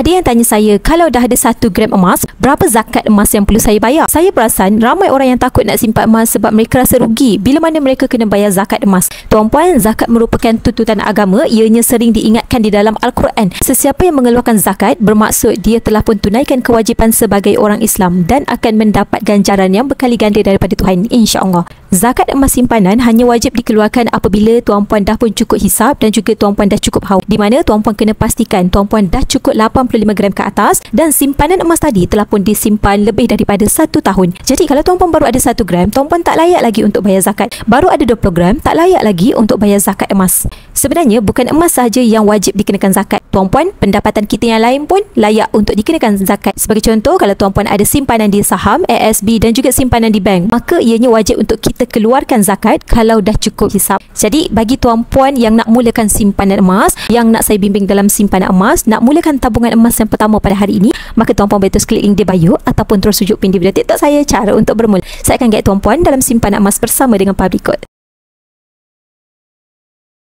Ada yang tanya saya, kalau dah ada 1 gram emas, berapa zakat emas yang perlu saya bayar? Saya perasan ramai orang yang takut nak simpan emas sebab mereka rasa rugi bila mana mereka kena bayar zakat emas. Tuan-puan, zakat merupakan tuntutan agama. Ianya sering diingatkan di dalam Al-Quran. Sesiapa yang mengeluarkan zakat bermaksud dia telah pun tunaikan kewajipan sebagai orang Islam dan akan mendapat ganjaran yang berkali ganda daripada Tuhan, insya-Allah. Zakat emas simpanan hanya wajib dikeluarkan apabila tuan-puan dah pun cukup hisap dan juga tuan-puan dah cukup haul. Di mana tuan-puan kena pastikan tuan-puan dah cukup 85 gram ke atas dan simpanan emas tadi telah pun disimpan lebih daripada 1 tahun. Jadi kalau tuan-puan baru ada 1 gram, tuan-puan tak layak lagi untuk bayar zakat. Baru ada 20 gram, tak layak lagi untuk bayar zakat emas. Sebenarnya bukan emas sahaja yang wajib dikenakan zakat. Tuan-puan, pendapatan kita yang lain pun layak untuk dikenakan zakat. Sebagai contoh, kalau tuan-puan ada simpanan di saham, ASB dan juga simpanan di bank, maka ianya wajib untuk kita keluarkan zakat kalau dah cukup hisap. Jadi bagi tuan-puan yang nak mulakan simpanan emas, yang nak saya bimbing dalam simpanan emas, nak mulakan tabungan emas yang pertama pada hari ini, maka tuan-puan boleh terus klik link di bio ataupun terus rujuk pin di video TikTok saya cara untuk bermula. Saya akan guide tuan-puan dalam simpanan emas bersama dengan public code.